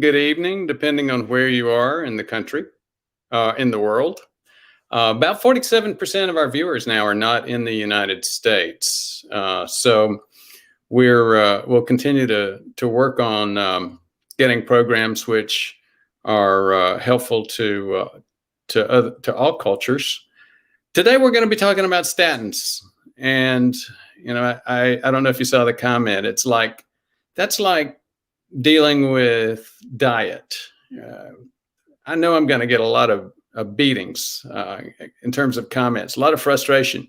morning, good evening, depending on where you are in the country, in the world. About 47% of our viewers now are not in the United States. So we'll continue to work on getting programs which are helpful to all cultures. Today we're going to be talking about statins, and I don't know if you saw the comment. It's like that's like dealing with diet. I know I'm going to get a lot of beatings in terms of comments, a lot of frustration,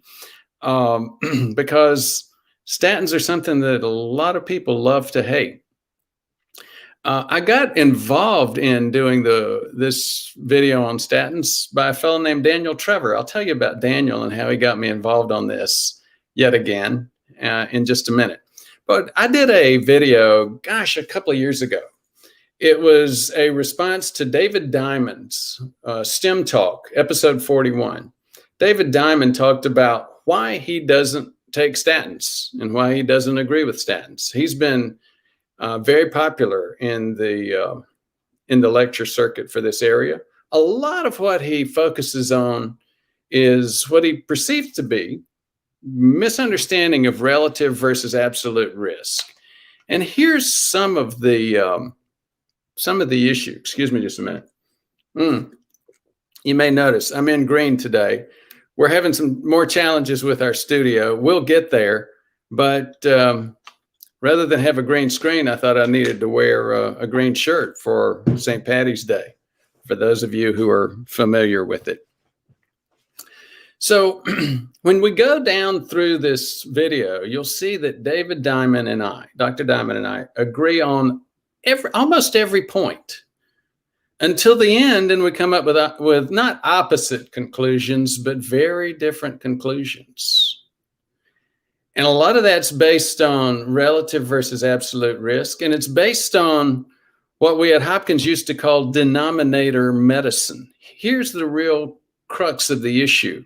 because statins are something that a lot of people love to hate. I got involved in doing this video on statins by a fellow named Daniel Trevor. I'll tell you about Daniel and how he got me involved on this yet again in just a minute. But I did a video, gosh, a couple of years ago. It was a response to David Diamond's STEM Talk, episode 41. David Diamond talked about why he doesn't take statins and why he doesn't agree with statins. He's been very popular in the lecture circuit for this area. A lot of what he focuses on is what he perceives to be misunderstanding of relative versus absolute risk. And here's some of the issue. Excuse me just a minute. You may notice I'm in green today. We're having some more challenges with our studio. We'll get there, but rather than have a green screen, I thought I needed to wear a green shirt for St. Patty's Day, for those of you who are familiar with it. So when we go down through this video, you'll see that David Diamond and I, Dr. Diamond and I, agree on almost every point until the end, and we come up with not opposite conclusions, but very different conclusions. And a lot of that's based on relative versus absolute risk, and it's based on what we at Hopkins used to call denominator medicine. Here's the real crux of the issue.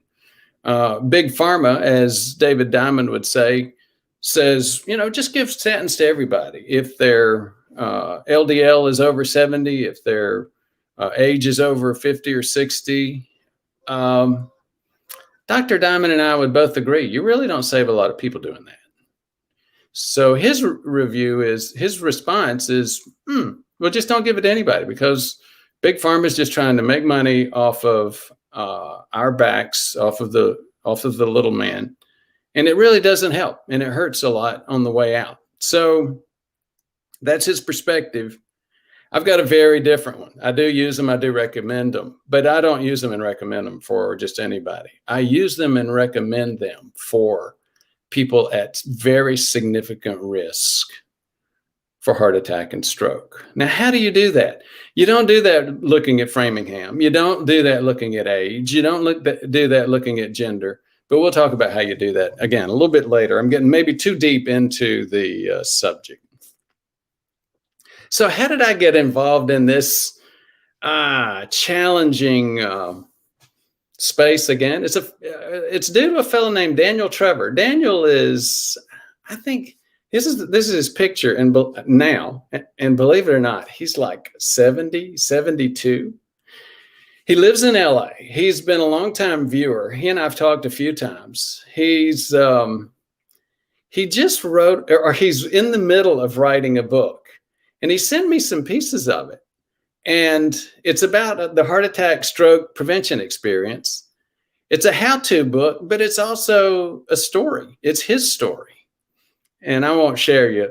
Big Pharma, as David Diamond would say, says, just give statins to everybody. If their LDL is over 70, if their age is over 50 or 60, Dr. Diamond and I would both agree, you really don't save a lot of people doing that. So his response is, well, just don't give it to anybody, because Big Pharma is just trying to make money off of our backs, off of the little man. And it really doesn't help, and it hurts a lot on the way out. So that's his perspective. I've got a very different one. I do use them. I do recommend them, but I don't use them and recommend them for just anybody. I use them and recommend them for people at very significant risk for heart attack and stroke. Now, how do you do that? You don't do that looking at Framingham. You don't do that looking at age. You don't do that looking at gender. But we'll talk about how you do that again a little bit later. I'm getting maybe too deep into the subject. So how did I get involved in this challenging space again? It's due to a fellow named Daniel Trevor. Daniel is, I think, this is his picture and now, and believe it or not, he's like 70, 72. He lives in LA. He's been a longtime viewer. He and I've talked a few times. He just wrote, or he's in the middle of writing a book. And he sent me some pieces of it. And it's about the heart attack stroke prevention experience. It's a how-to book, but it's also a story. It's his story. And I won't share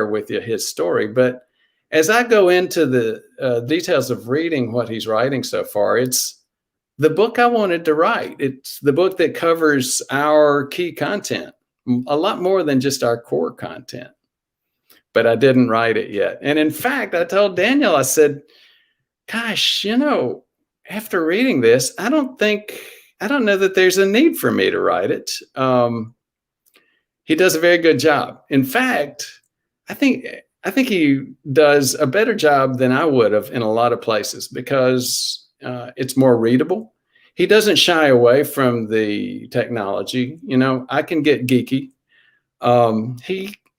with you his story. But as I go into the details of reading what he's writing so far, it's the book I wanted to write. It's the book that covers our key content, a lot more than just our core content. But I didn't write it yet. And in fact, I told Daniel, I said, gosh, after reading this, I don't know that there's a need for me to write it. He does a very good job. In fact, I think he does a better job than I would have in a lot of places, because it's more readable. He doesn't shy away from the technology. I can get geeky.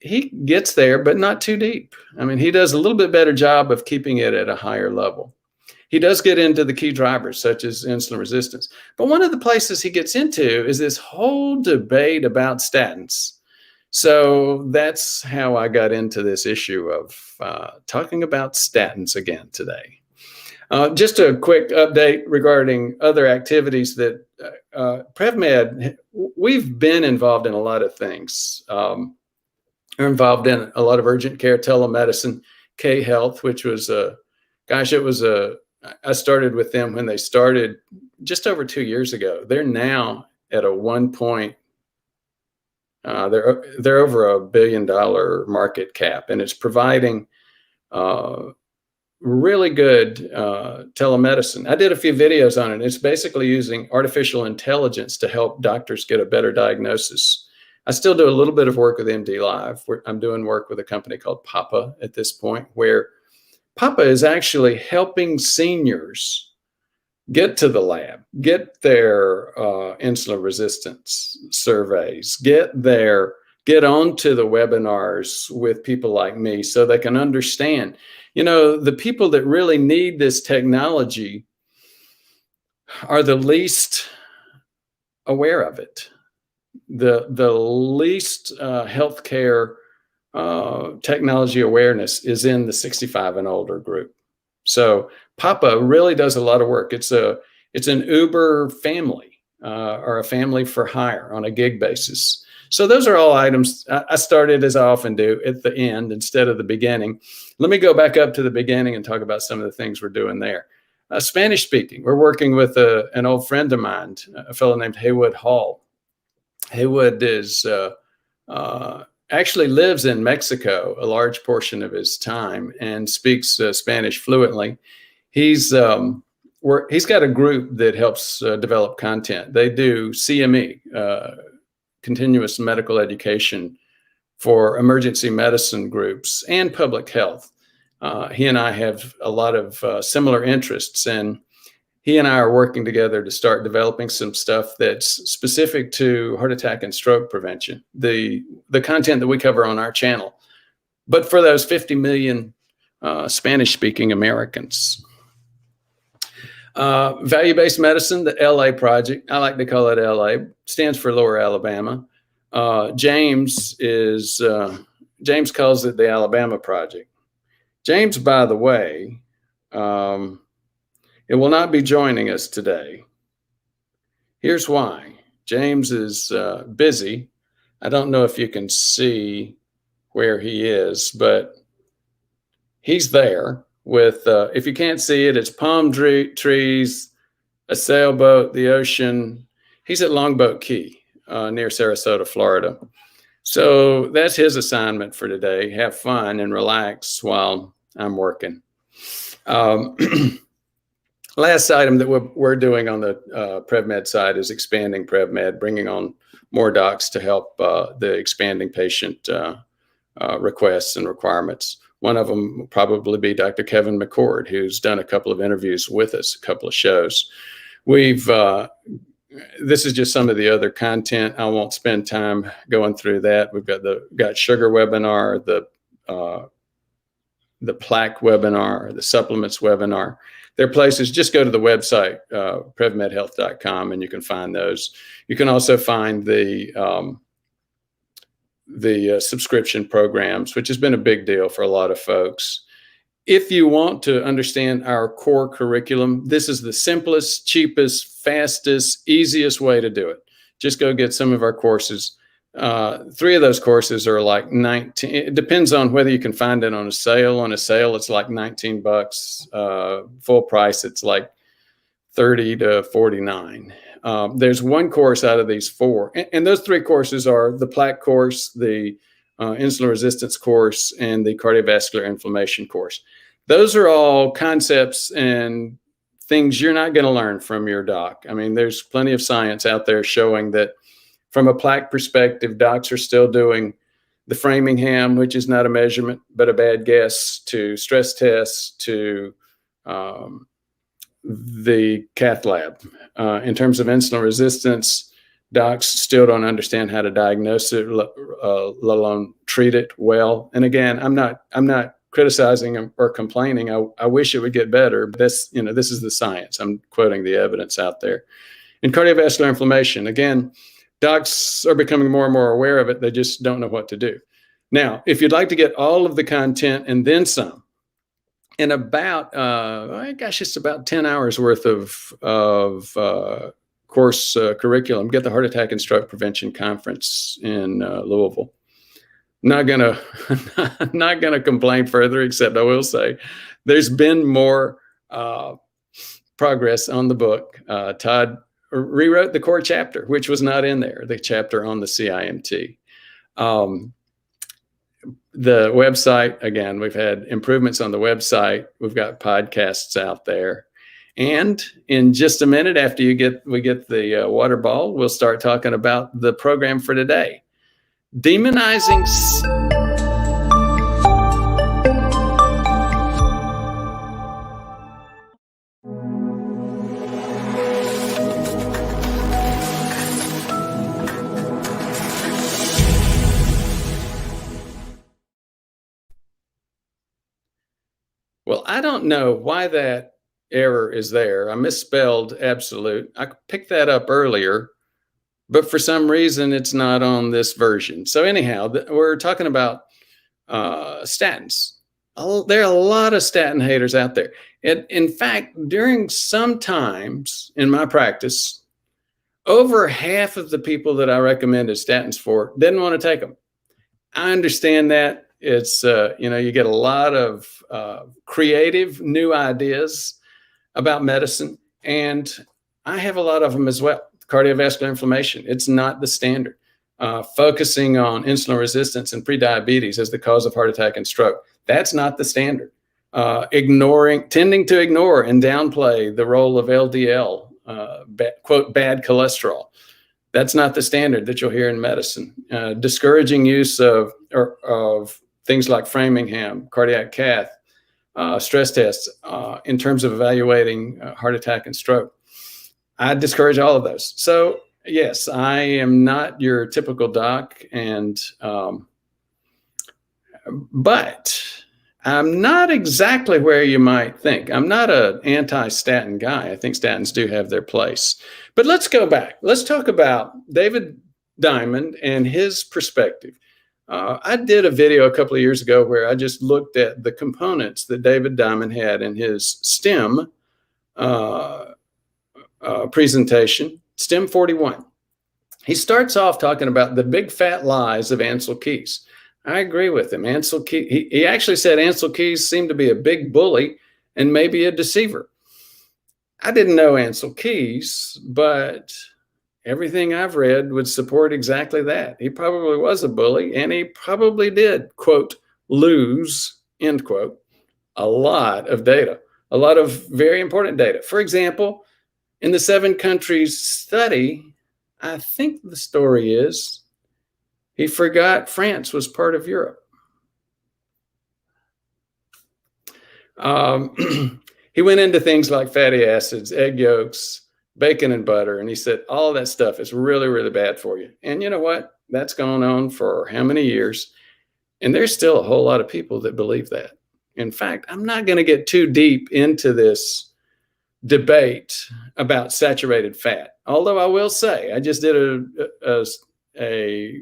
he gets there, but not too deep. I mean, he does a little bit better job of keeping it at a higher level. He does get into the key drivers, such as insulin resistance. But one of the places he gets into is this whole debate about statins. So that's how I got into this issue of talking about statins again today. Just a quick update regarding other activities that PrevMed, we've been involved in a lot of things. We're involved in a lot of urgent care, telemedicine, K-Health, which was I started with them when they started just over 2 years ago. They're now at a 1 point, they're over $1 billion market cap, and it's providing really good telemedicine. I did a few videos on it. It's basically using artificial intelligence to help doctors get a better diagnosis. I still do a little bit of work with MDLIVE. I'm doing work with a company called Papa at this point, where Papa is actually helping seniors get to the lab, get their insulin resistance surveys, get onto the webinars with people like me so they can understand. The people that really need this technology are the least aware of it. The least healthcare technology awareness is in the 65 and older group. So Papa really does a lot of work. It's an Uber family or a family for hire on a gig basis. So those are all items. I started, as I often do, at the end instead of the beginning. Let me go back up to the beginning and talk about some of the things we're doing there. Spanish speaking, we're working with an old friend of mine, a fellow named Haywood Hall. Haywood actually lives in Mexico a large portion of his time and speaks Spanish fluently. He's got a group that helps develop content. They do CME, continuous medical education for emergency medicine groups and public health. He and I have a lot of similar interests, and he and I are working together to start developing some stuff that's specific to heart attack and stroke prevention, the content that we cover on our channel, but for those 50 million Spanish-speaking Americans. Value-based medicine, the LA project, I like to call it LA, stands for Lower Alabama. James calls it the Alabama Project. James, by the way, it will not be joining us today. Here's why. James is busy. I don't know if you can see where he is, but he's there with, if you can't see it, it's palm trees, a sailboat, the ocean. He's at Longboat Key near Sarasota, Florida. So that's his assignment for today. Have fun and relax while I'm working. Last item that we're doing on the PrevMed side is expanding PrevMed, bringing on more docs to help the expanding patient requests and requirements. One of them will probably be Dr. Kevin McCord, who's done a couple of interviews with us, a couple of shows. This is just some of the other content. I won't spend time going through that. We've got sugar webinar, the plaque webinar, the supplements webinar. There are places, just go to the website, prevmedhealth.com, and you can find those. You can also find the subscription programs, which has been a big deal for a lot of folks. If you want to understand our core curriculum, this is the simplest, cheapest, fastest, easiest way to do it. Just go get some of our courses. 3 of those courses are like 19. It depends on whether you can find it on a sale. On a sale, it's like $19. Full price, it's like $30 to $49. There's one course out of these 4, and those 3 courses are the plaque course, the insulin resistance course, and the cardiovascular inflammation course. Those are all concepts and things you're not going to learn from your doc. I mean, there's plenty of science out there showing that from a plaque perspective, docs are still doing the Framingham, which is not a measurement, but a bad guess, to stress tests, to the cath lab. In terms of insulin resistance, Docs still don't understand how to diagnose it, let alone treat it well. And again, I'm not criticizing or complaining. I wish it would get better, but this is the science. I'm quoting the evidence out there. In cardiovascular inflammation, again, docs are becoming more and more aware of it. They just don't know what to do. Now, if you'd like to get all of the content and then some, in about, it's about 10 hours worth of course curriculum, get the Heart Attack and Stroke Prevention Conference in Louisville. Not gonna complain further, except I will say there's been more progress on the book. Todd rewrote the core chapter, which was not in there, the chapter on the CIMT. The website, again, we've had improvements on the website. We've got podcasts out there. And in just a minute, after we get the water ball, we'll start talking about the program for today. Demonizing. Well, I don't know why that error is there. I misspelled absolute. I picked that up earlier, but for some reason it's not on this version. So anyhow, we're talking about statins. There are a lot of statin haters out there. In fact, during some times in my practice, over half of the people that I recommended statins for didn't want to take them. I understand that. It's, you get a lot of creative new ideas about medicine, and I have a lot of them as well. Cardiovascular inflammation, it's not the standard. Focusing on insulin resistance and prediabetes as the cause of heart attack and stroke, that's not the standard. Tending to ignore and downplay the role of LDL, quote, bad cholesterol. That's not the standard that you'll hear in medicine. Discouraging use of things like Framingham, cardiac cath, stress tests in terms of evaluating heart attack and stroke. I discourage all of those. So yes, I am not your typical doc, but I'm not exactly where you might think. I'm not an anti-statin guy. I think statins do have their place. But let's go back. Let's talk about David Diamond and his perspective. I did a video a couple of years ago where I just looked at the components that David Diamond had in his STEM presentation, STEM 41. He starts off talking about the big fat lies of Ancel Keys. I agree with him. Ancel Keys, he actually said Ancel Keys seemed to be a big bully and maybe a deceiver. I didn't know Ancel Keys, but everything I've read would support exactly that. He probably was a bully, and he probably did, quote, lose, end quote, a lot of data, a lot of very important data. For example, in the 7 countries study, I think the story is he forgot France was part of Europe. He went into things like fatty acids, egg yolks, bacon and butter, and he said all of that stuff is really, really bad for you. And you know what? That's gone on for how many years? And there's still a whole lot of people that believe that. In fact, I'm not going to get too deep into this debate about saturated fat. Although I will say, I just did a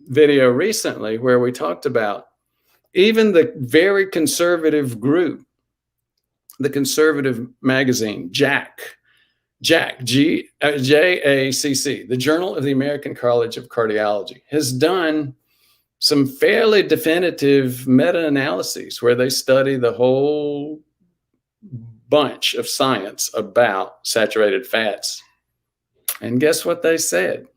video recently where we talked about even the very conservative group, the conservative magazine, JACC, the Journal of the American College of Cardiology, has done some fairly definitive meta-analyses where they study the whole bunch of science about saturated fats. And guess what they said?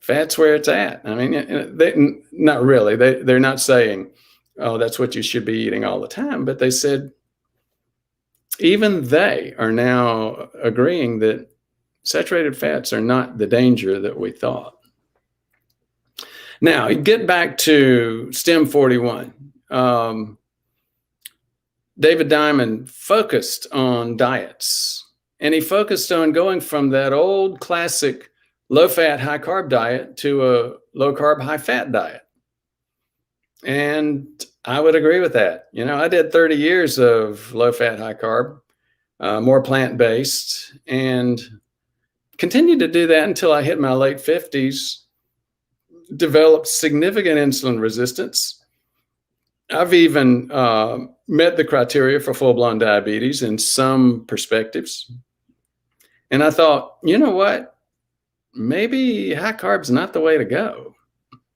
Fat's where it's at. I mean, not really. They're not saying, oh, that's what you should be eating all the time. But they said, even they are now agreeing that saturated fats are not the danger that we thought. Now, get back to STEM 41. David Diamond focused on diets, and he focused on going from that old classic low-fat, high-carb diet to a low-carb, high-fat diet. And I would agree with that. You know, I did 30 years of low-fat, high-carb, more plant-based, and continued to do that until I hit my late 50s, developed significant insulin resistance. I've even met the criteria for full-blown diabetes in some perspectives. And I thought, you know what? Maybe high carb's not the way to go.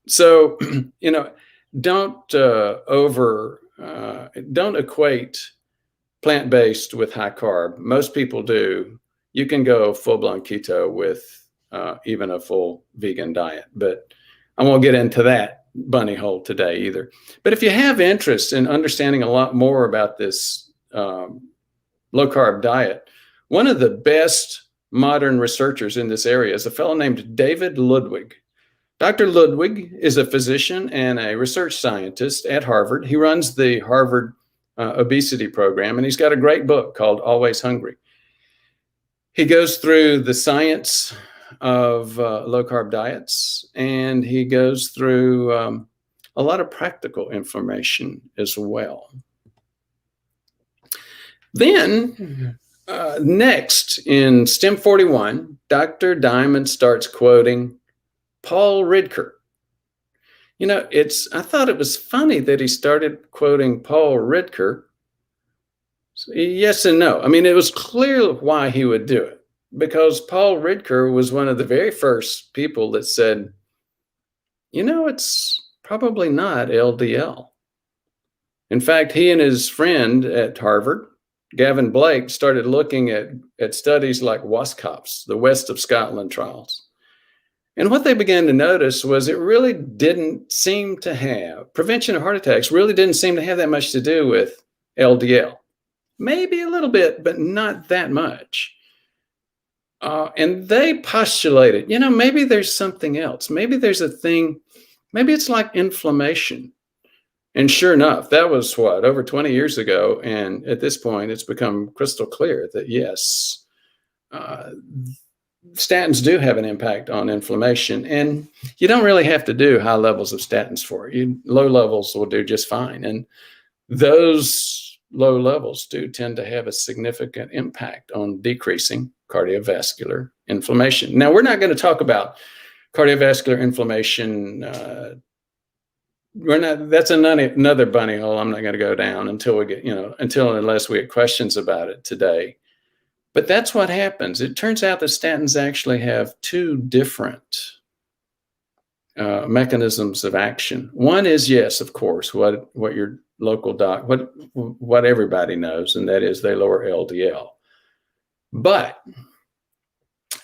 So, you know, don't equate plant-based with high carb. Most people do. You can go full-blown keto with even a full vegan diet, but I won't get into that bunny hole today either. But if you have interest in understanding a lot more about this low-carb diet, one of the best modern researchers in this area is a fellow named David Ludwig. Dr. Ludwig is a physician and a research scientist at Harvard. He runs the Harvard obesity program, and he's got a great book called Always Hungry. He goes through the science of low-carb diets, and he goes through a lot of practical information as well. Then, next in STEM 41, Dr. Diamond starts quoting Paul Redker. You know, I thought it was funny that he started quoting Paul Redker. So yes and no. I mean, it was clear why he would do it, because Paul Redker was one of the very first people that said, you know, it's probably not LDL. In fact, he and his friend at Harvard, Gavin Blake, started looking at studies like WASCOPS, the West of Scotland trials. And what they began to notice was it really didn't seem to have, prevention of heart attacks really didn't seem to have that much to do with LDL. Maybe a little bit, but not that much. And they postulated, you know, maybe there's something else. Maybe there's a thing, maybe it's like inflammation. And sure enough, that was what, over 20 years ago. And at this point, it's become crystal clear that yes, statins do have an impact on inflammation. And you don't really have to do high levels of statins for it. Low levels will do just fine. And those low levels do tend to have a significant impact on decreasing cardiovascular inflammation. Now, we're not going to talk about cardiovascular inflammation. That's another bunny hole I'm not going to go down until we get, unless we get questions about it today. But that's what happens. It turns out that statins actually have two different mechanisms of action. One is, yes, of course, what your local doc, what everybody knows, and that is they lower LDL. But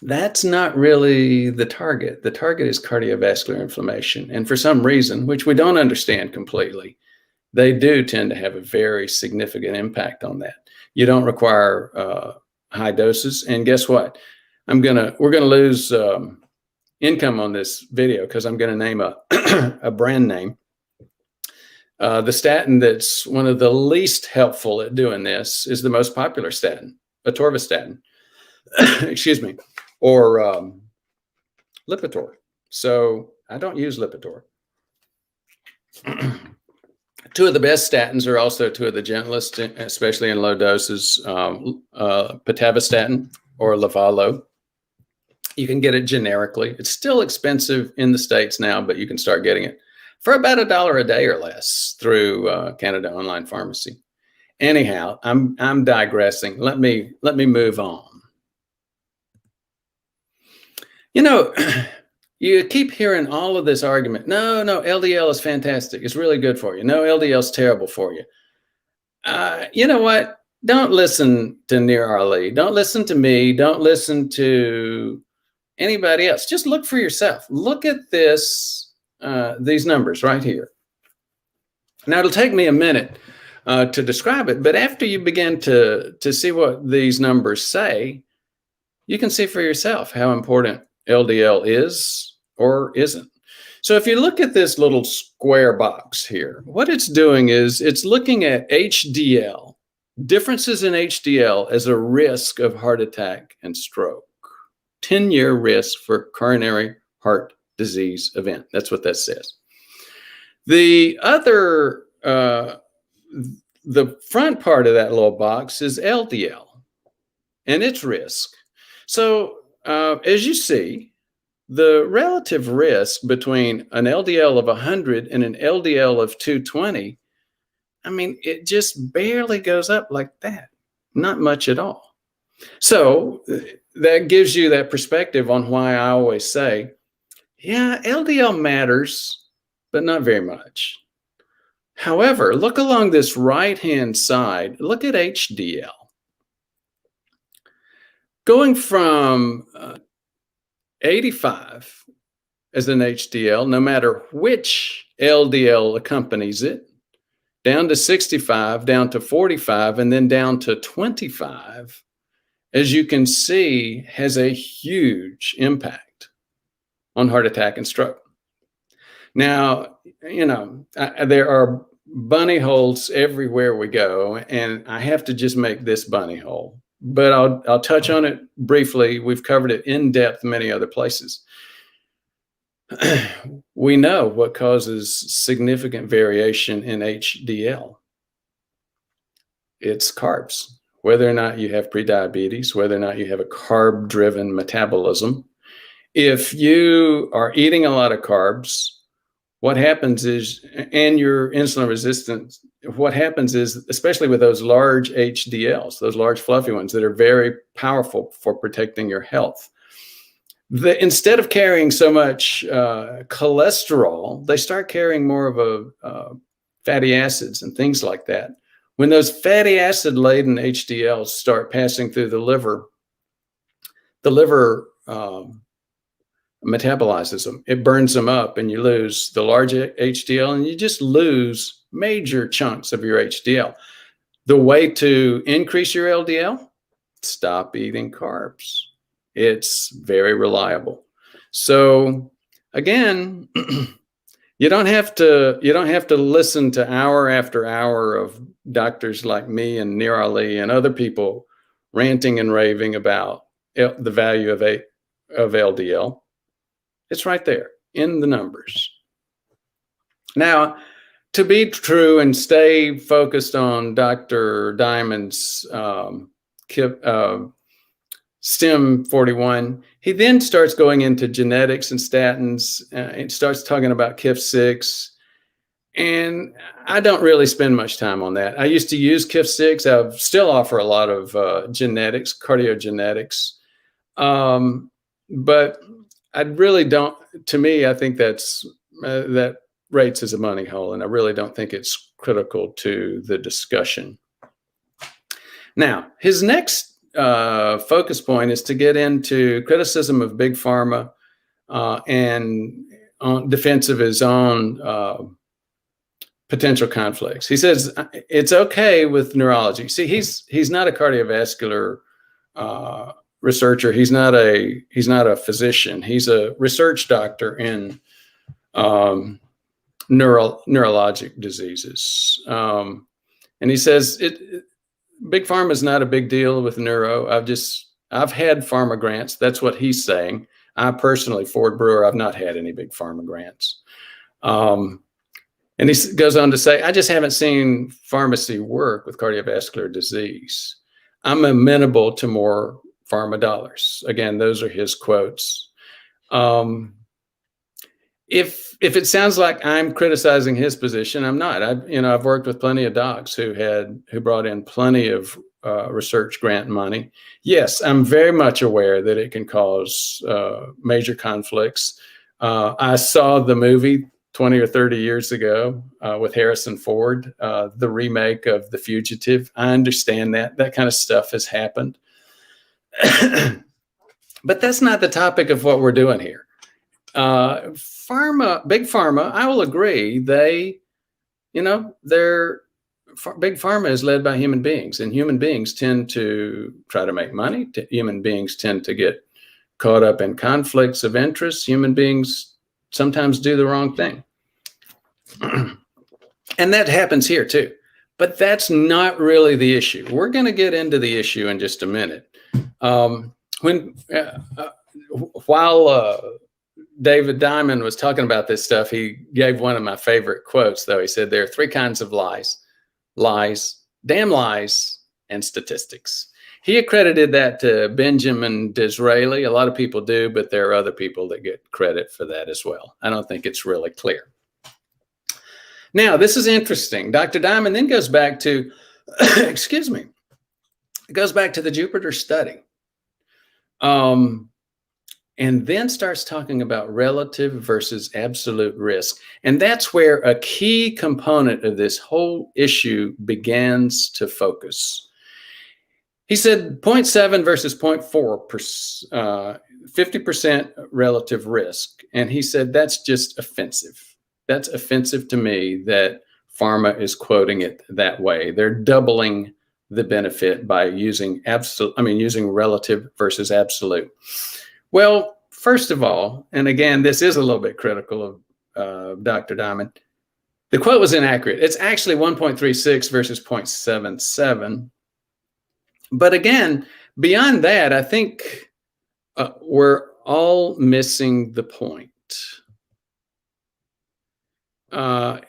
that's not really the target. The target is cardiovascular inflammation. And for some reason, which we don't understand completely, they do tend to have a very significant impact on that. You don't require high doses. And guess what? We're gonna lose income on this video because I'm gonna name a brand name. The statin that's one of the least helpful at doing this is the most popular statin, atorvastatin. Excuse me. Or Lipitor. So I don't use Lipitor. Two of the best statins are also two of the gentlest, especially in low doses, pitavastatin or Livalo. You can get it generically. It's still expensive in the States now, but you can start getting it for about $1 a day or less through Canada Online Pharmacy. Anyhow, I'm digressing. Let me move on. You know, you keep hearing all of this argument. No, LDL is fantastic. It's really good for you. No, LDL is terrible for you. You know what? Don't listen to Amir Ali. Don't listen to me. Don't listen to anybody else. Just look for yourself. Look at this, these numbers right here. Now, it'll take me a minute to describe it, but after you begin to see what these numbers say, you can see for yourself how important LDL is or isn't. So if you look at this little square box here, what it's doing is it's looking at HDL, differences in HDL as a risk of heart attack and stroke. 10-year risk for coronary heart disease event. That's what that says. The other, the front part of that little box is LDL and its risk. So as you see, the relative risk between an LDL of 100 and an LDL of 220, I mean, it just barely goes up like that. Not much at all. So that gives you that perspective on why I always say, yeah, LDL matters, but not very much. However, look along this right-hand side, look at HDL. Going from 85 as an HDL, no matter which LDL accompanies it, down to 65, down to 45, and then down to 25, as you can see, has a huge impact on heart attack and stroke. Now, you know, there are bunny holes everywhere we go, and I have to just make this bunny hole. But I'll touch on it briefly. We've covered it in depth many other places. We know what causes significant variation in HDL. It's carbs. Whether or not you have prediabetes, whether or not you have a carb-driven metabolism. If you are eating a lot of carbs, what happens is, and you're insulin resistant, what happens is, especially with those large HDLs, those large fluffy ones that are very powerful for protecting your health, instead of carrying so much cholesterol, they start carrying more of fatty acids and things like that. When those fatty acid-laden HDLs start passing through the liver metabolizes them. It burns them up, and you lose the large HDL, and you just lose major chunks of your HDL. The way to increase your LDL, stop eating carbs. It's very reliable. So again, you don't have to listen to hour after hour of doctors like me and Amir Al Gayer and other people ranting and raving about the value of LDL. It's right there in the numbers. Now, to be true and stay focused on Dr. Diamond's STEM 41, he then starts going into genetics and statins. It starts talking about KIF6. And I don't really spend much time on that. I used to use KIF6. I still offer a lot of genetics, cardiogenetics. But I really don't, to me, I think that rates as a money hole, and I really don't think it's critical to the discussion. Now, his next focus point is to get into criticism of Big Pharma and on defense of his own potential conflicts. He says it's okay with neurology. See, he's not a cardiovascular researcher. He's not a physician. He's a research doctor in neurologic diseases. And he says Big Pharma is not a big deal with neuro. I've had pharma grants. That's what he's saying. I personally, Ford Brewer, I've not had any big pharma grants. And he goes on to say, I just haven't seen pharmacy work with cardiovascular disease. I'm amenable to more pharma dollars. Again, those are his quotes. If it sounds like I'm criticizing his position, I'm not. I've worked with plenty of docs who brought in plenty of research grant money. Yes, I'm very much aware that it can cause major conflicts. I saw the movie 20 or 30 years ago with Harrison Ford, the remake of The Fugitive. I understand that kind of stuff has happened. But that's not the topic of what we're doing here. Big Pharma, I will agree, big Pharma is led by human beings, and human beings tend to try to make money. Human beings tend to get caught up in conflicts of interest. Human beings sometimes do the wrong thing. And that happens here too. But that's not really the issue. We're going to get into the issue in just a minute. When while David Diamond was talking about this stuff, he gave one of my favorite quotes, though. He said, there are three kinds of lies: lies, damn lies, and statistics. He accredited that to Benjamin Disraeli. A lot of people do, but there are other people that get credit for that as well. I don't think it's really clear. Now, this is interesting. Dr. Diamond then goes back to, excuse me, it goes back to the Jupiter study. And then starts talking about relative versus absolute risk. And that's where a key component of this whole issue begins to focus. He said 0.7 versus 0.4, 50% relative risk. And he said, that's just offensive. That's offensive to me that Pharma is quoting it that way. They're doubling the benefit by using using relative versus absolute. Well, first of all, and again, this is a little bit critical of Dr. Diamond, the quote was inaccurate. It's actually 1.36 versus 0.77. But again, beyond that, I think we're all missing the point.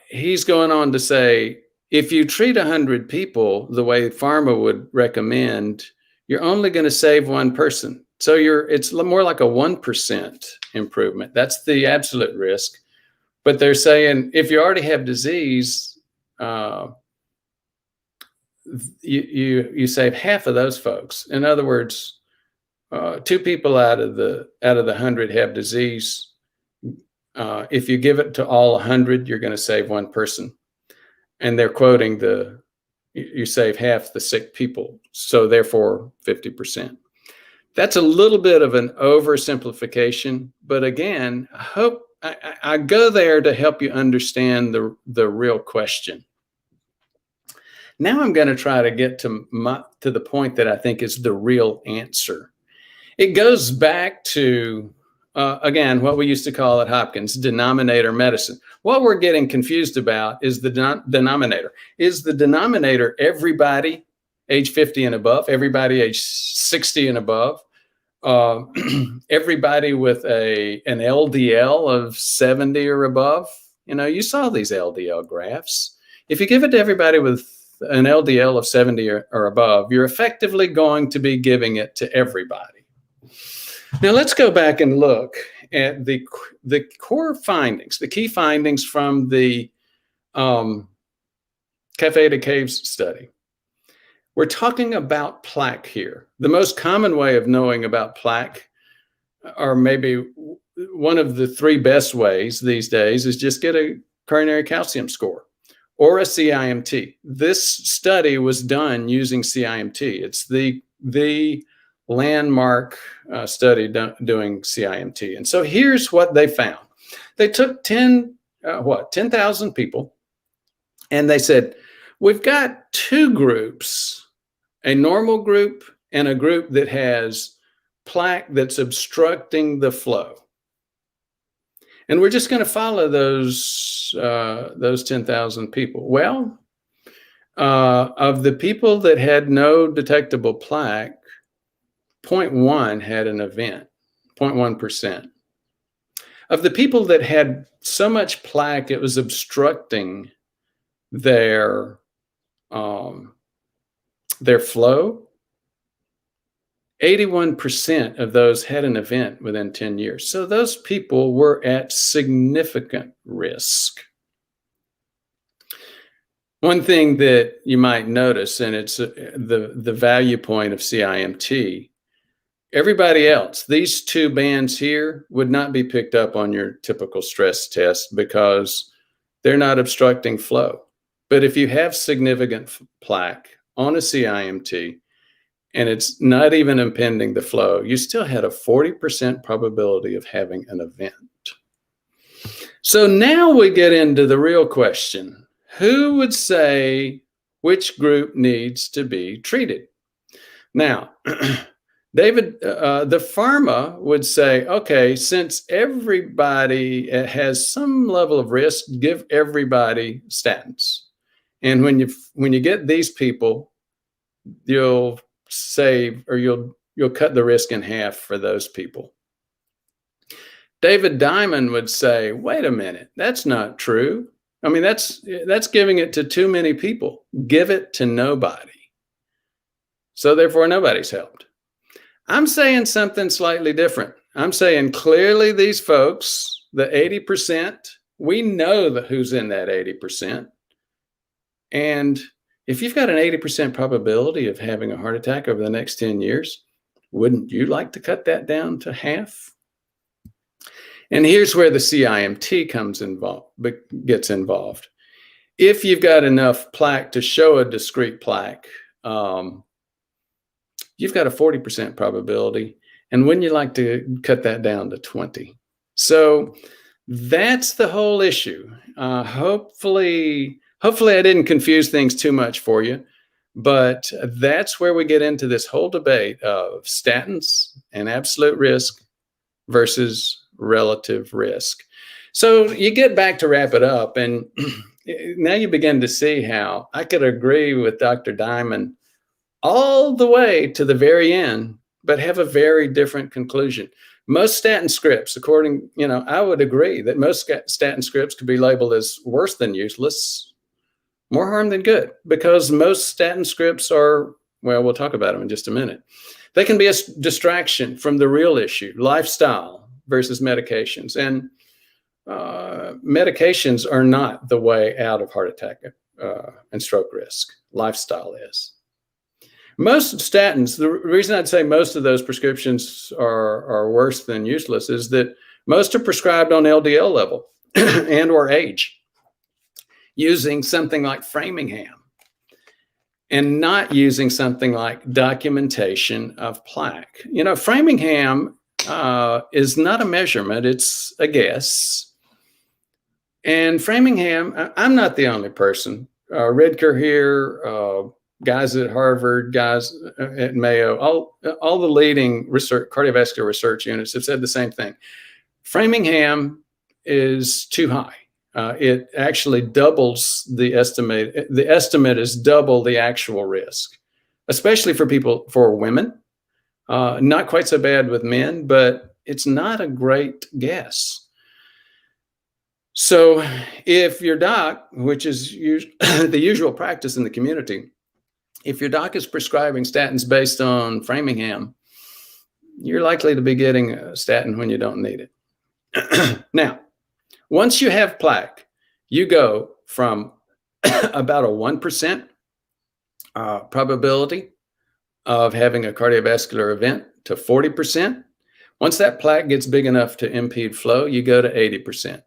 He's going on to say, if you treat 100 people the way Pharma would recommend, you're only going to save one person. So it's more like a 1% improvement. That's the absolute risk. But they're saying if you already have disease, you save half of those folks. In other words, 2 people out of the 100 have disease. If you give it to all 100, you're going to save one person. And they're quoting you save half the sick people. So therefore 50%. That's a little bit of an oversimplification, but again, I hope I go there to help you understand the real question. Now I'm going to try to get to the point that I think is the real answer. It goes back to, again, what we used to call at Hopkins, denominator medicine. What we're getting confused about is the denominator. Is the denominator everybody age 50 and above, everybody age 60 and above, everybody with an LDL of 70 or above? You know, you saw these LDL graphs. If you give it to everybody with an LDL of 70 or above, you're effectively going to be giving it to everybody. Now let's go back and look at the core findings, the key findings from the Cafe de Caves study. We're talking about plaque here. The most common way of knowing about plaque, or maybe one of the 3 best ways these days, is just get a coronary calcium score or a CIMT. This study was done using CIMT. It's the landmark study doing CIMT. And so here's what they found. They took 10,000 people, and they said, we've got 2 groups, a normal group and a group that has plaque that's obstructing the flow. And we're just going to follow those 10,000 people. Well, of the people that had no detectable plaque, 0.1 had an event, 0.1%. Of the people that had so much plaque it was obstructing their flow, 81% of those had an event within 10 years. So those people were at significant risk. One thing that you might notice, and it's the value point of CIMT, everybody else, these 2 bands here would not be picked up on your typical stress test because they're not obstructing flow. But if you have significant plaque on a CIMT and it's not even impeding the flow, you still had a 40% probability of having an event. So now we get into the real question. Who would say which group needs to be treated? Now, David, the Pharma would say, okay, since everybody has some level of risk, give everybody statins. And when you get these people, you'll save, or you'll cut the risk in half for those people. David Diamond would say, wait a minute, that's not true. I mean, that's giving it to too many people. Give it to nobody. So therefore, nobody's helped. I'm saying something slightly different. I'm saying clearly these folks, the 80%, we know who's in that 80%. And if you've got an 80% probability of having a heart attack over the next 10 years, wouldn't you like to cut that down to half? And here's where the CIMT gets involved. If you've got enough plaque to show a discrete plaque, you've got a 40% probability. And wouldn't you like to cut that down to 20? So that's the whole issue. Hopefully I didn't confuse things too much for you, but that's where we get into this whole debate of statins and absolute risk versus relative risk. So you get back to wrap it up, and now you begin to see how I could agree with Dr. Diamond all the way to the very end, but have a very different conclusion. Most statin scripts, I would agree that most statin scripts could be labeled as worse than useless, more harm than good, because most statin scripts are, well, we'll talk about them in just a minute. They can be a distraction from the real issue, lifestyle versus medications. And medications are not the way out of heart attack and stroke risk. Lifestyle is. Most statins, the reason I'd say most of those prescriptions are worse than useless is that most are prescribed on LDL level and or age, using something like Framingham and not using something like documentation of plaque. Framingham is not a measurement, it's a guess. And Framingham, I'm not the only person. Redker here, guys at Harvard, guys at Mayo, all the leading cardiovascular research units have said the same thing. Framingham is too high. It actually doubles the estimate. The estimate is double the actual risk, especially for women. Not quite so bad with men, but it's not a great guess. So if your doc, which is the usual practice in the community, if your doc is prescribing statins based on Framingham, you're likely to be getting a statin when you don't need it. Now, once you have plaque, you go from about a 1% probability of having a cardiovascular event to 40%. Once that plaque gets big enough to impede flow, you go to 80%.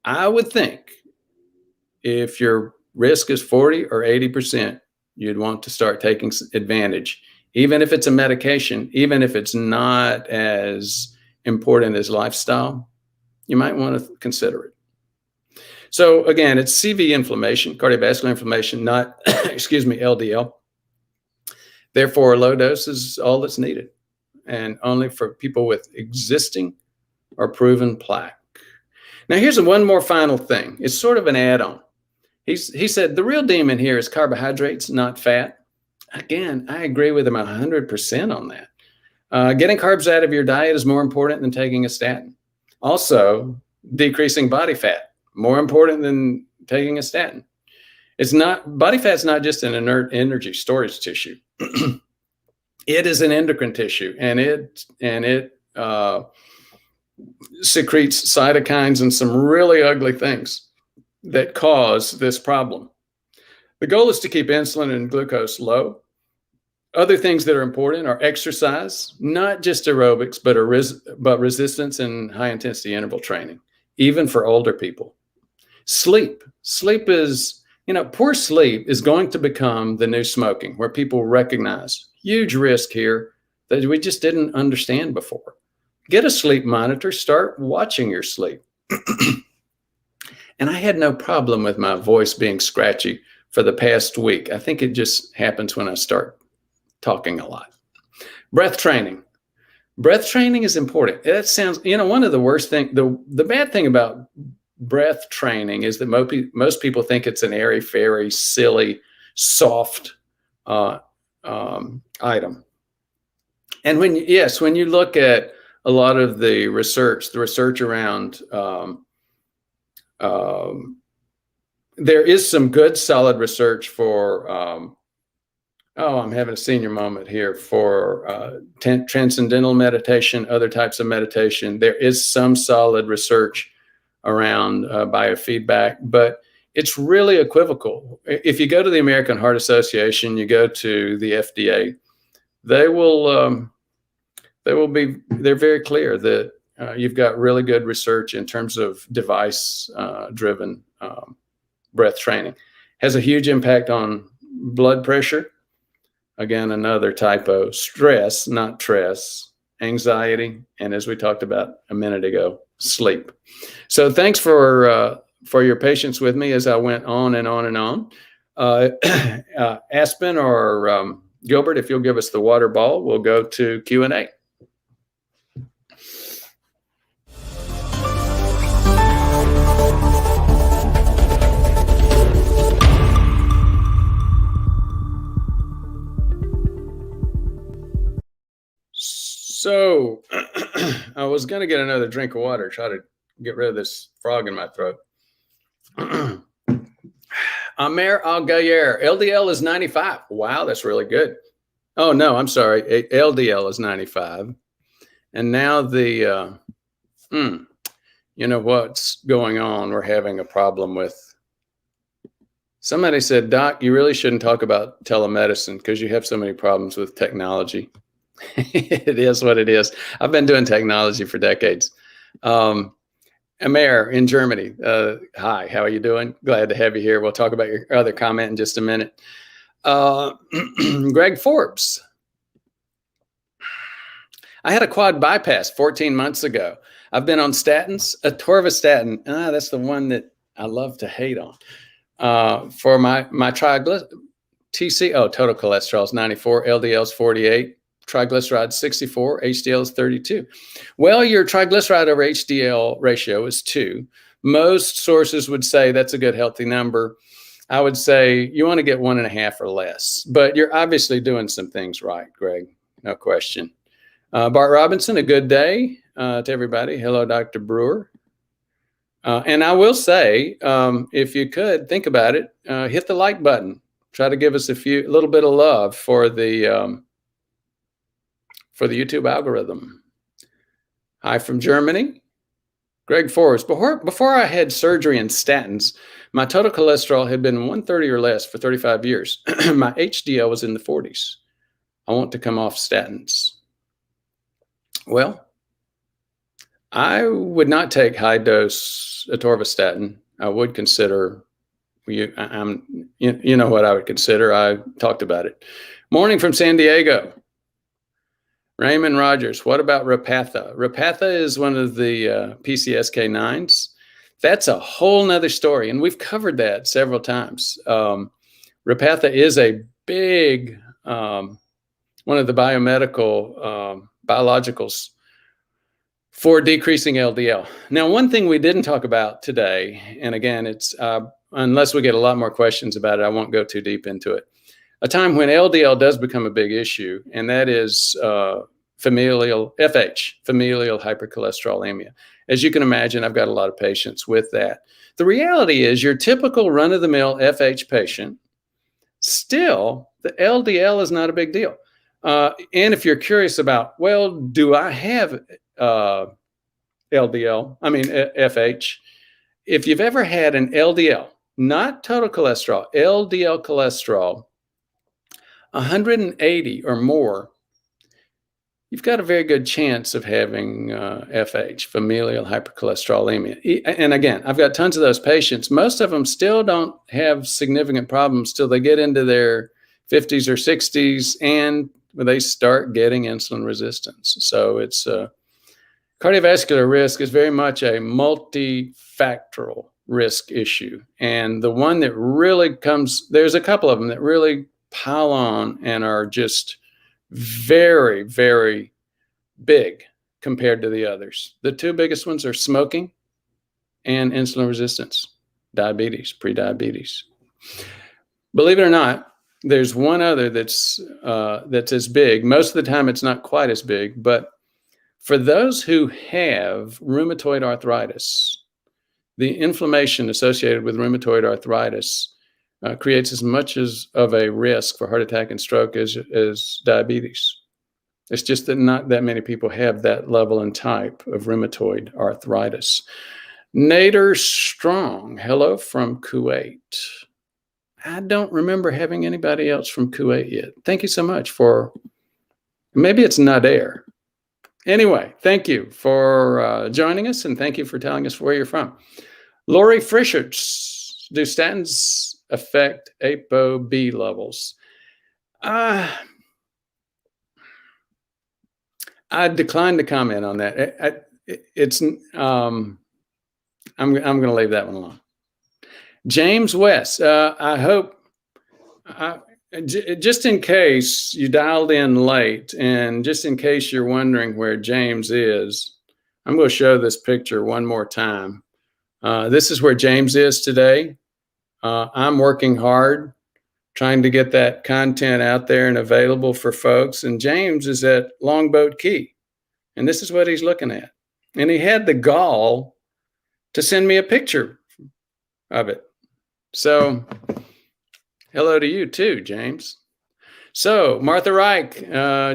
I would think if your risk is 40 or 80%, you'd want to start taking advantage, even if it's a medication, even if it's not as important as lifestyle, you might want to consider it. So again, it's CV inflammation, cardiovascular inflammation, not, LDL. Therefore, a low dose is all that's needed, and only for people with existing or proven plaque. Now, here's one more final thing. It's sort of an add-on. He said, the real demon here is carbohydrates, not fat. Again, I agree with him 100% on that. Getting carbs out of your diet is more important than taking a statin. Also, decreasing body fat, more important than taking a statin. Body fat's not just an inert energy storage tissue. It is an endocrine tissue, and it secretes cytokines and some really ugly things that cause this problem. The goal is to keep insulin and glucose low. Other things that are important are exercise, not just aerobics, but resistance and high intensity interval training, even for older people. Sleep is, poor sleep is going to become the new smoking, where people recognize huge risk here that we just didn't understand before. Get a sleep monitor, start watching your sleep. And I had no problem with my voice being scratchy for the past week. I think it just happens when I start talking a lot. Breath training. Breath training is important. That sounds, one of the worst things, the bad thing about breath training is that most people think it's an airy-fairy, silly, soft item. And when you look at a lot of the research around, there is some good solid research for, oh, I'm having a senior moment here, for transcendental meditation, other types of meditation. There is some solid research around biofeedback, but it's really equivocal. If you go to the American Heart Association, you go to the FDA, they're very clear that you've got really good research in terms of device driven breath training. Has a huge impact on blood pressure. Again, another typo: stress, not stress, anxiety, and as we talked about a minute ago, sleep. So thanks for your patience with me as I went on and on and on. Aspen or Gilbert, if you'll give us the water ball, we'll go to Q&A. So I was going to get another drink of water, try to get rid of this frog in my throat. Amir Al Gayer, LDL is 95. Wow, that's really good. Oh, no, I'm sorry. LDL is 95. And now the, you know what's going on? We're having a problem with. Somebody said, Doc, you really shouldn't talk about telemedicine because you have so many problems with technology. It is what it is. I've been doing technology for decades. Amir in Germany. Hi, how are you doing? Glad to have you here. We'll talk about your other comment in just a minute. Greg Forbes. I had a quad bypass 14 months ago. I've been on statins, atorvastatin. That's the one that I love to hate on. For my triglycerides, TCO, total cholesterol is 94, LDL is 48. Triglycerides 64, HDL is 32. Well, your triglyceride over HDL ratio is 2. Most sources would say that's a good healthy number. I would say you want to get 1.5 or less, but you're obviously doing some things right, Greg, no question. Bart Robinson, a good day to everybody. Hello, Dr. Brewer. And I will say, if you could think about it, hit the like button. Try to give us a little bit of love for the YouTube algorithm. Hi from Germany. Greg Forrest. Before I had surgery and statins, my total cholesterol had been 130 or less for 35 years. My HDL was in the 40s. I want to come off statins. Well, I would not take high dose atorvastatin. I would consider, you know what I would consider. I talked about it. Morning from San Diego. Raymond Rogers, what about Repatha? Repatha is one of the PCSK9s. That's a whole nother story, and we've covered that several times. Repatha is a big, one of the biologicals for decreasing LDL. Now, one thing we didn't talk about today, and again, it's unless we get a lot more questions about it, I won't go too deep into it. A time when LDL does become a big issue, and that is familial hypercholesterolemia. As you can imagine, I've got a lot of patients with that. The reality is your typical run-of-the-mill FH patient, still, the LDL is not a big deal. And if you're curious about, well, do I have FH? If you've ever had an LDL, not total cholesterol, LDL cholesterol, 180 or more, you've got a very good chance of having FH, familial hypercholesterolemia. And again, I've got tons of those patients. Most of them still don't have significant problems till they get into their 50s or 60s and they start getting insulin resistance. So it's cardiovascular risk is very much a multifactorial risk issue. And the one that really there's a couple of them that really pile on and are just very, very big compared to the others. The two biggest ones are smoking and insulin resistance, diabetes, prediabetes. Believe it or not, there's one other that's as big. Most of the time, it's not quite as big, but For those who have rheumatoid arthritis, the inflammation associated with rheumatoid arthritis creates as much of a risk for heart attack and stroke as diabetes. It's just that not that many people have that level and type of rheumatoid arthritis. Nader Strong, hello from Kuwait. I don't remember having anybody else from Kuwait yet. Thank you so much for, maybe it's Nader. Anyway, thank you for joining us, and thank you for telling us where you're from. Lori Frischards, do statins affect ApoB levels? I decline to comment on that. I'm going to leave that one alone. James West, I hope, just in case you dialed in late and just in case you're wondering where James is, I'm going to show this picture one more time. This is where James is today. I'm working hard trying to get that content out there and available for folks. And James is at Longboat Key. And this is what he's looking at. And he had the gall to send me a picture of it. So hello to you too, James. So Martha Reich,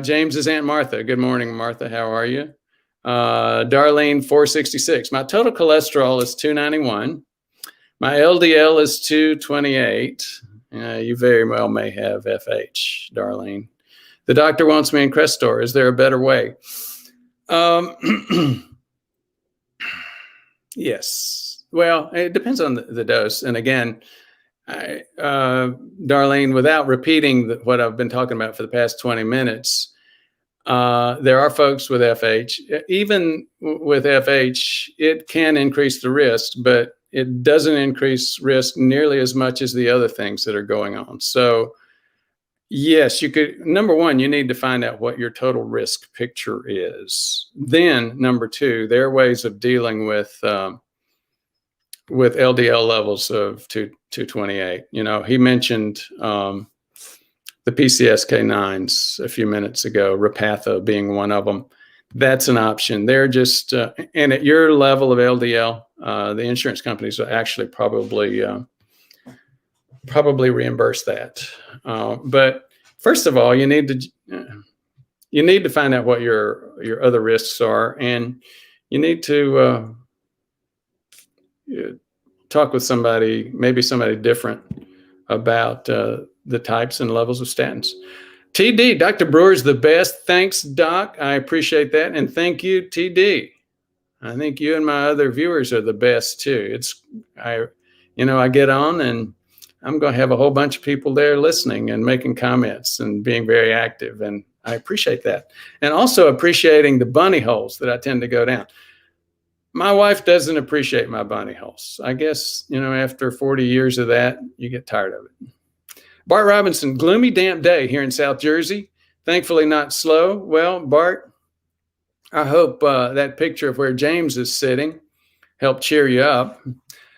James's Aunt Martha. Good morning, Martha. How are you? Darlene 466. My total cholesterol is 291. My LDL is 228. You very well may have FH, Darlene. The doctor wants me in Crestor. Is there a better way? Yes. Well, it depends on the dose. And again, Darlene, without repeating what I've been talking about for the past 20 minutes, there are folks with FH. Even with FH, it can increase the risk, but it doesn't increase risk nearly as much as the other things that are going on. So yes, you could, number one, you need to find out what your total risk picture is. Then number two, there are ways of dealing with LDL levels of 228. You know, he mentioned the PCSK9s a few minutes ago, Repatha being one of them. That's an option. They're just, and at your level of LDL, the insurance companies will actually probably reimburse that. But first of all, you need to find out what your other risks are, and you need to talk with somebody, maybe somebody different, about the types and levels of statins. TD, Dr. Brewer's the best. Thanks, Doc. I appreciate that. And thank you, TD. I think you and my other viewers are the best too. I get on and I'm going to have a whole bunch of people there listening and making comments and being very active. And I appreciate that. And also appreciating the bunny holes that I tend to go down. My wife doesn't appreciate my bunny holes. I guess, after 40 years of that, you get tired of it. Bart Robinson, gloomy, damp day here in South Jersey. Thankfully not slow. Well, Bart, I hope that picture of where James is sitting helped cheer you up.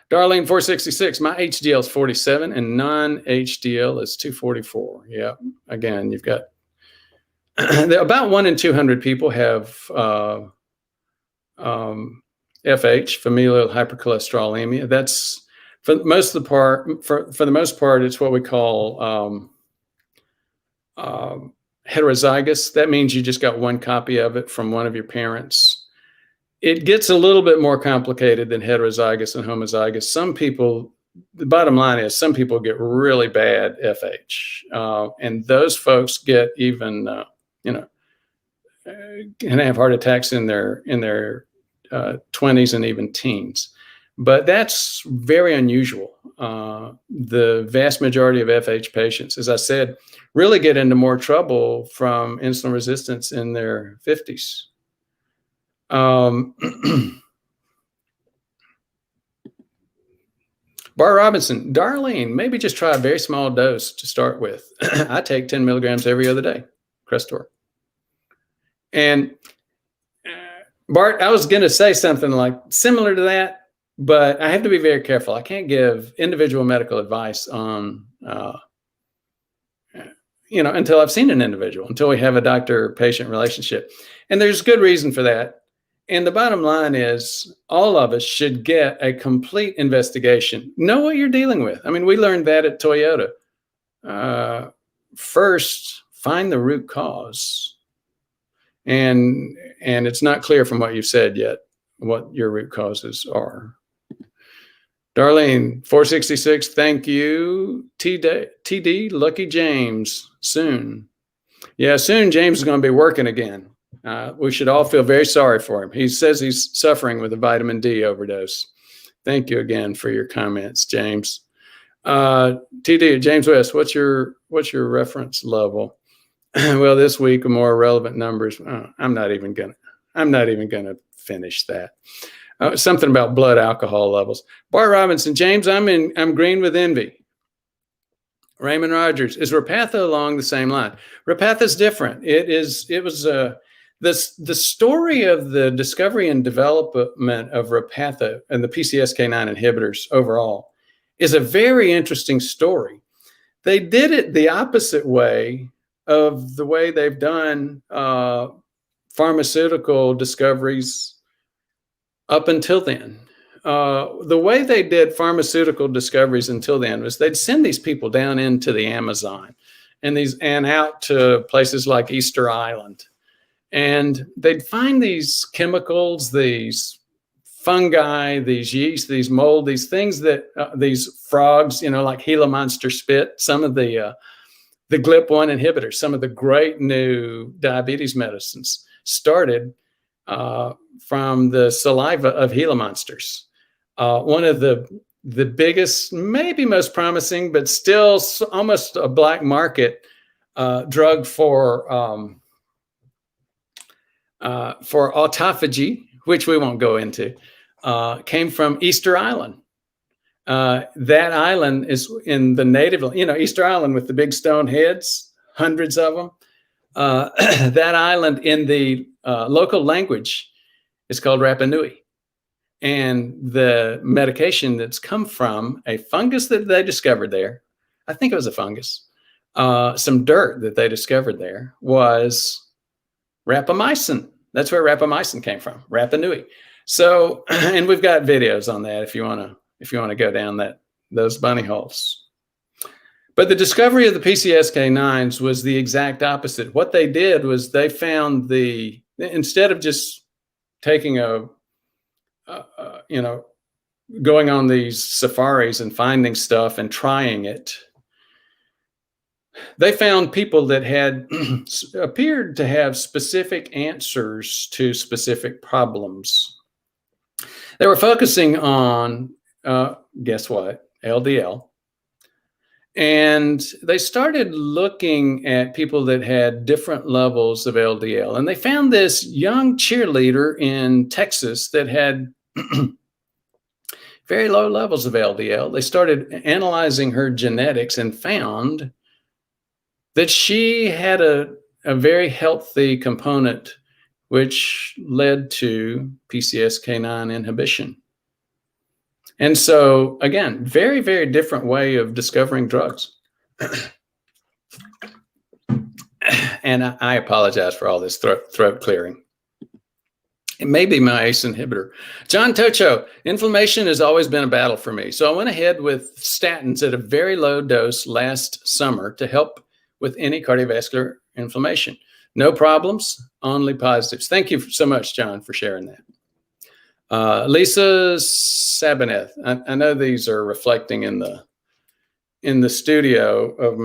Darlene 466, my HDL is 47 and non-HDL is 244. Yeah, again, you've got about 1 in 200 people have FH, familial hypercholesterolemia. That's for most of the part. For the most part, it's what we call heterozygous. That means you just got one copy of it from one of your parents. It gets a little bit more complicated than heterozygous and homozygous. Some people, the bottom line is, some people get really bad FH, and those folks get even, can have heart attacks in their 20s and even teens. But that's very unusual. The vast majority of FH patients, as I said, really get into more trouble from insulin resistance in their 50s. Bar Robinson, Darlene, maybe just try a very small dose to start with. I take 10 milligrams every other day, Crestor. And Bart, I was going to say something like similar to that, but I have to be very careful. I can't give individual medical advice on, until I've seen an individual, until we have a doctor-patient relationship. And there's good reason for that. And the bottom line is all of us should get a complete investigation. Know what you're dealing with. I mean, we learned that at Toyota. First, find the root cause. And it's not clear from what you've said yet what your root causes are. Darlene, 466, thank you. TD, Lucky James, soon. Yeah, soon James is going to be working again. We should all feel very sorry for him. He says he's suffering with a vitamin D overdose. Thank you again for your comments, James. TD, James West, what's your reference level? Well, this week, more relevant numbers. I'm not even gonna finish that. Something about blood alcohol levels. Bart Robinson, James, I'm green with envy. Raymond Rogers, is Repatha along the same line? Repatha is different. The story of the discovery and development of Repatha and the PCSK9 inhibitors overall is a very interesting story. They did it the opposite way of the way they've done pharmaceutical discoveries up until then. The way they did pharmaceutical discoveries until then was they'd send these people down into the Amazon and out to places like Easter Island. And they'd find these chemicals, these fungi, these yeast, these mold, these things that these frogs, like Gila monster spit, some of the GLP-1 inhibitors, some of the great new diabetes medicines started from the saliva of Gila monsters. One of the biggest, maybe most promising, but still almost a black market drug for autophagy, which we won't go into, came from Easter Island. That island is in the native, Easter Island with the big stone heads, hundreds of them. That island in the local language is called Rapa Nui. And the medication that's come from a fungus that they discovered there, I think it was a fungus, some dirt that they discovered there was rapamycin. That's where rapamycin came from, Rapa Nui. So, and we've got videos on that if you want to go down those bunny holes. But the discovery of the PCSK9s was the exact opposite. What they did was they found instead of just taking going on these safaris and finding stuff and trying it, they found people that had appeared to have specific answers to specific problems. They were focusing on, guess what? LDL. And they started looking at people that had different levels of LDL. And they found this young cheerleader in Texas that had very low levels of LDL. They started analyzing her genetics and found that she had a very healthy component, which led to PCSK9 inhibition. And so, again, very, very different way of discovering drugs. And I apologize for all this throat clearing. It may be my ACE inhibitor. John Tocho, inflammation has always been a battle for me. So I went ahead with statins at a very low dose last summer to help with any cardiovascular inflammation. No problems, only positives. Thank you so much, John, for sharing that. Lisa Sabineth, I know these are reflecting in the studio of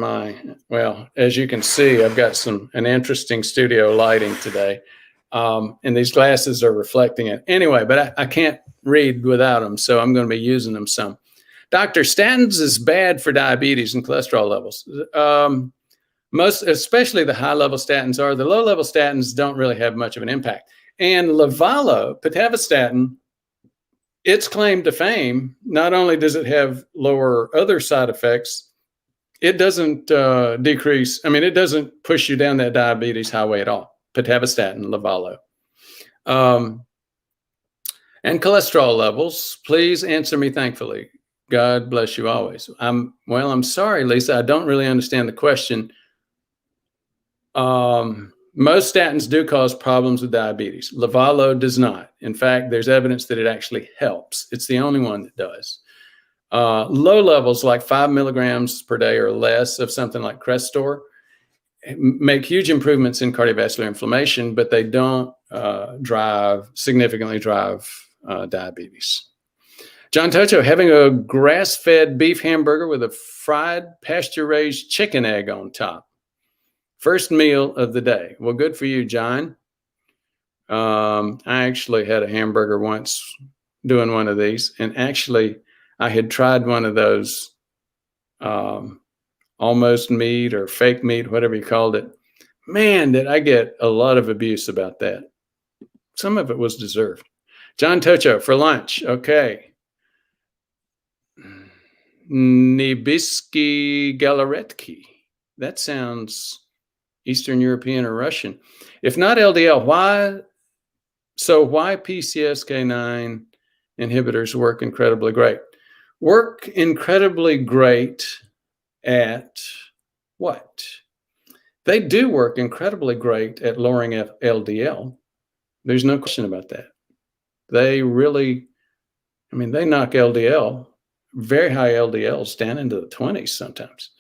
well, as you can see, I've got an interesting studio lighting today. And these glasses are reflecting it. Anyway, but I can't read without them, so I'm going to be using them some. Doctor, statins is bad for diabetes and cholesterol levels. Especially the high-level statins are. The low-level statins don't really have much of an impact. And Livalo, pitavastatin, its claim to fame, not only does it have lower other side effects, it doesn't decrease. I mean, it doesn't push you down that diabetes highway at all. Pitavastatin, Livalo. And cholesterol levels, please answer me thankfully. God bless you always. I'm sorry, Lisa, I don't really understand the question. Most statins do cause problems with diabetes. Livalo does not. In fact, there's evidence that it actually helps. It's the only one that does. Low levels, like 5 milligrams per day or less of something like Crestor, make huge improvements in cardiovascular inflammation, but they don't significantly drive diabetes. John Tocho, having a grass-fed beef hamburger with a fried pasture-raised chicken egg on top. First meal of the day. Well, good for you, John. I actually had a hamburger once doing one of these, and actually I had tried one of those almost meat or fake meat, whatever you called it. Man, did I get a lot of abuse about that. Some of it was deserved. John Tocho, for lunch. Okay. Nibiski Galaretki. That sounds Eastern European or Russian. If not LDL, why? So why PCSK9 inhibitors work incredibly great? Work incredibly great at what? They do work incredibly great at lowering LDL. There's no question about that. They really, they knock LDL, very high LDLs down into the 20s sometimes.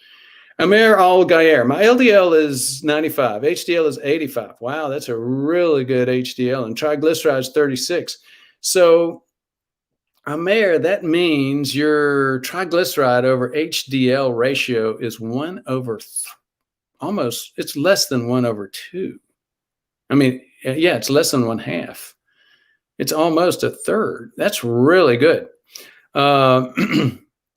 Amir Al Gayer, my LDL is 95, HDL is 85. Wow, that's a really good HDL, and triglycerides 36. So, Amir, that means your triglyceride over HDL ratio is 1 over almost, it's less than 1 over 2. Yeah, it's less than 1/2. It's almost a third. That's really good.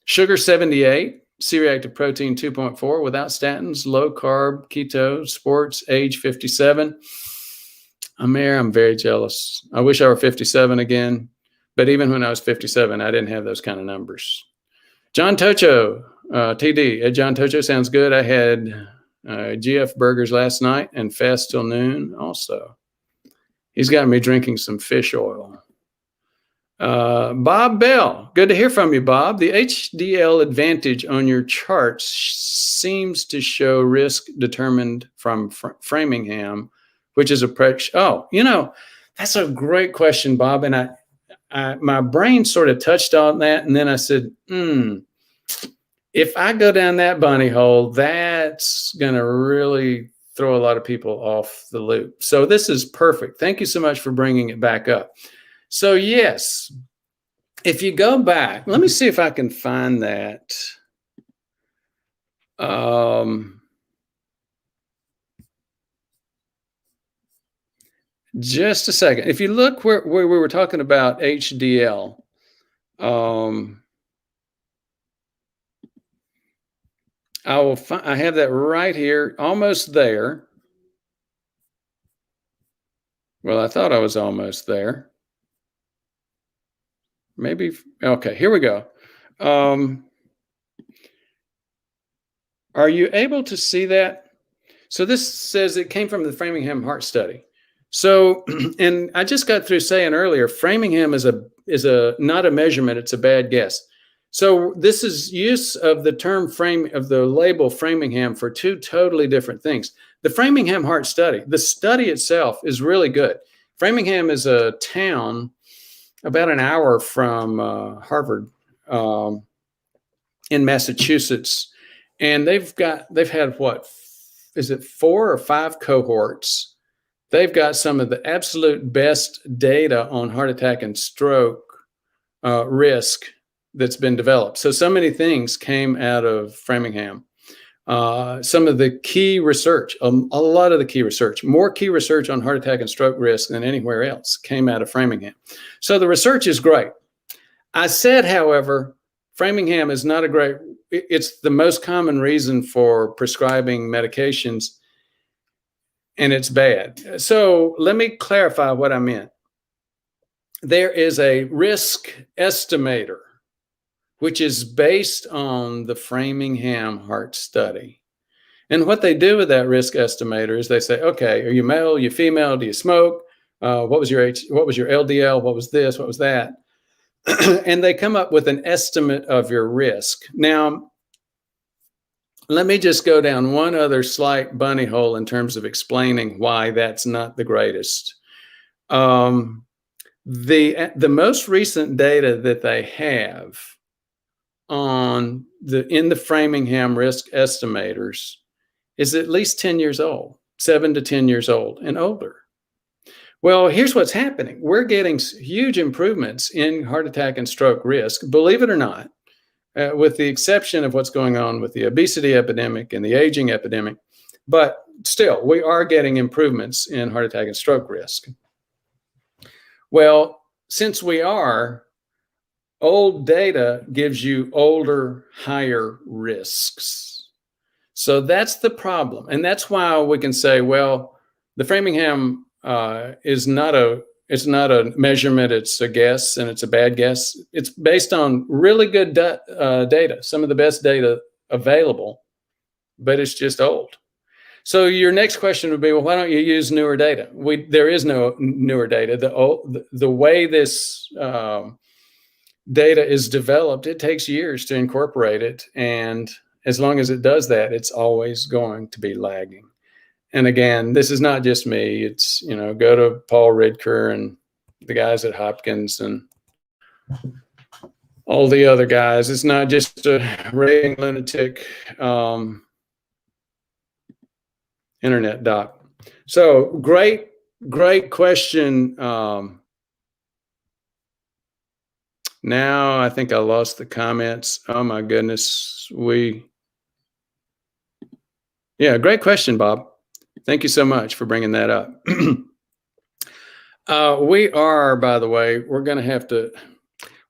Sugar 78, C-reactive protein 2.4 without statins, low carb, keto, sports, age 57. Amir, I'm very jealous. I wish I were 57 again. But even when I was 57, I didn't have those kind of numbers. John Tocho, TD. John Tocho sounds good. I had GF burgers last night and fast till noon also. He's got me drinking some fish oil. Bob Bell, good to hear from you, Bob. The HDL advantage on your charts seems to show risk determined from Framingham, which is a that's a great question, Bob. And my brain sort of touched on that, and then I said, if I go down that bunny hole, that's going to really throw a lot of people off the loop. So this is perfect. Thank you so much for bringing it back up. So yes, if you go back, let me see if I can find that. Just a second. If you look where we were talking about HDL, I have that right here, almost there. Well, I thought I was almost there. Maybe, okay, here we go. Are you able to see that? So this says it came from the Framingham Heart Study. So, and I just got through saying earlier, Framingham is not a measurement, it's a bad guess. So this is use of the term of the label Framingham for two totally different things. The Framingham Heart Study, the study itself is really good. Framingham is a town about an hour from Harvard in Massachusetts. And they've had what, is it 4 or 5 cohorts? They've got some of the absolute best data on heart attack and stroke risk that's been developed. So many things came out of Framingham. Some of the key research, a lot of the key research, more key research on heart attack and stroke risk than anywhere else came out of Framingham. So the research is great. I said, however, Framingham is not it's the most common reason for prescribing medications, and it's bad. So let me clarify what I meant. There is a risk estimator, which is based on the Framingham Heart Study. And what they do with that risk estimator is they say, okay, are you male, are you female, do you smoke? What was your LDL? What was this? What was that? And they come up with an estimate of your risk. Now, let me just go down one other slight bunny hole in terms of explaining why that's not the greatest. The most recent data that they have on in the Framingham risk estimators is at least 10 years old, 7 to 10 years old and older. Well, here's what's happening. We're getting huge improvements in heart attack and stroke risk, believe it or not, with the exception of what's going on with the obesity epidemic and the aging epidemic. But still, we are getting improvements in heart attack and stroke risk. Well, since we are, old data gives you older, higher risks. So that's the problem. And that's why we can say, well, the Framingham is not a measurement, it's a guess, and it's a bad guess. It's based on really good data, some of the best data available, but it's just old. So your next question would be, well, why don't you use newer data? There is no newer data. The way this data is developed, it takes years to incorporate it. And as long as it does that, it's always going to be lagging. And again, this is not just me. It's, go to Paul Redker and the guys at Hopkins and all the other guys. It's not just a raving lunatic internet doc. So great question. Now I think I lost the comments. Oh my goodness. Yeah, great question, Bob. Thank you so much for bringing that up. We are, by the way,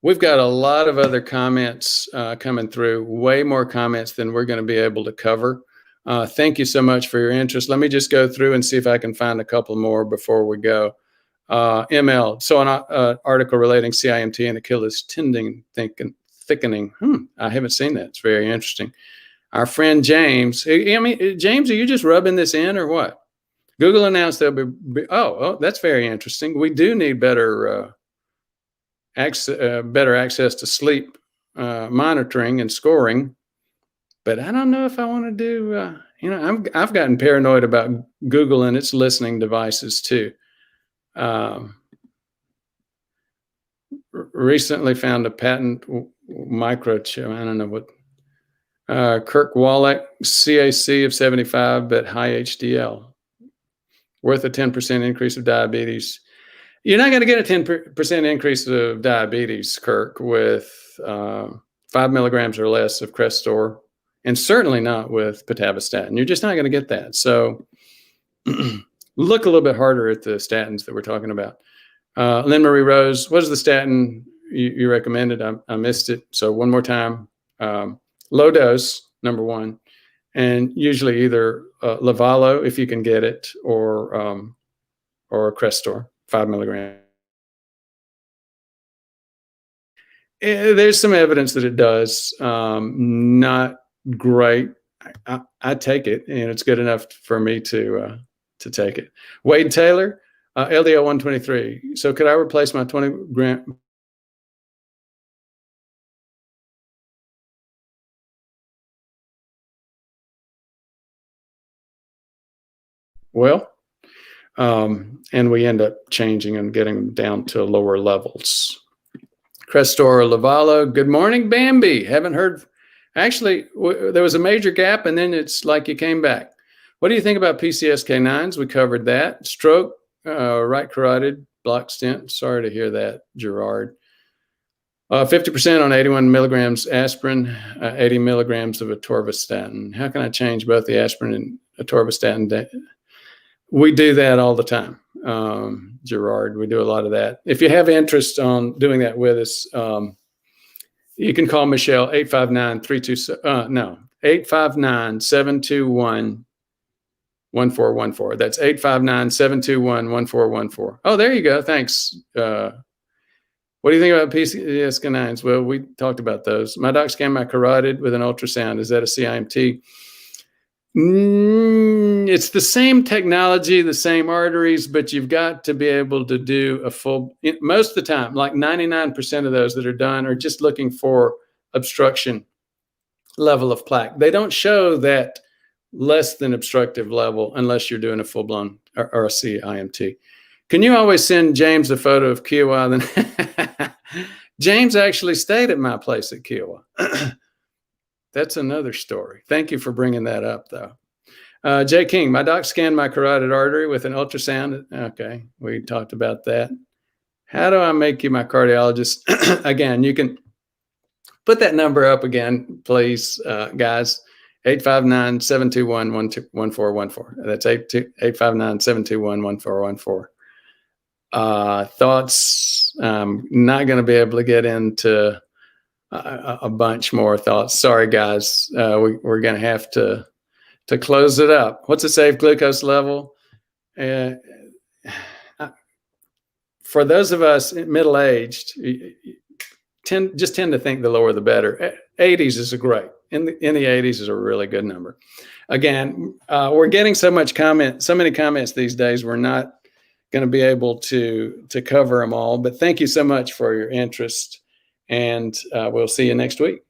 we've got a lot of other comments coming through, way more comments than we're going to be able to cover. Thank you so much for your interest. Let me just go through and see if I can find a couple more before we go. ML, so an article relating CIMT and Achilles tendon thickening. I haven't seen that. It's very interesting. Our friend James, James, are you just rubbing this in or what? Google announced there'll be oh, that's very interesting. We do need better access to sleep monitoring and scoring, but I don't know if I want to do, I've gotten paranoid about Google and its listening devices too. Recently found a patent microchip. I don't know what. Kirk Wallach, CAC of 75, but high HDL. Worth a 10% increase of diabetes. You're not going to get a 10% increase of diabetes, Kirk, with 5 milligrams or less of Crestor, and certainly not with pitavastatin. You're just not going to get that. So look a little bit harder at the statins that we're talking about. Lynn Marie Rose, what is the statin you recommended? I missed it. So one more time. Low dose, number one, and usually either Livalo, if you can get it, or Crestor, 5 milligrams. There's some evidence that it does. Not great. I take it, and it's good enough for me to take it. Wade Taylor, LDL 123. So could I replace my 20 gram? Well, and we end up changing and getting down to lower levels. Crestor or Livalo. Good morning, Bambi. Haven't heard. Actually, there was a major gap, and then it's like you came back. What do you think about PCSK9s? We covered that. Stroke, right carotid, block stent. Sorry to hear that, Gerard. 50% on 81 milligrams aspirin, 80 milligrams of atorvastatin. How can I change both the aspirin and atorvastatin? We do that all the time, Gerard. We do a lot of that. If you have interest on doing that with us, you can call Michelle 859-721-1414. That's 859-721-1414. Oh, there you go. Thanks. What do you think about PCSK9s? Well, we talked about those. My doc scanned my carotid with an ultrasound. Is that a CIMT? It's the same technology, the same arteries, but you've got to be able to do a full, most of the time, like 99% of those that are done are just looking for obstruction level of plaque. They don't show that less than obstructive level unless you're doing a full-blown RC IMT. Can you always send James a photo of Kiowa? Then James actually stayed at my place at Kiowa. That's another story. Thank you for bringing that up, though. Jay King, my doc scanned my carotid artery with an ultrasound. Okay, we talked about that. How do I make you my cardiologist? Again, you can put that number up again, please, guys. 859-721-1414. That's 859-721-1414. Thoughts? Not going to be able to get into a bunch more thoughts. Sorry, guys. We're going to have to close it up. What's a safe glucose level? For those of us middle-aged, tend to think the lower the better. 80s is a great. In the 80s is a really good number. Again, we're getting so many comments these days. We're not going to be able to cover them all. But thank you so much for your interest, and we'll see you next week.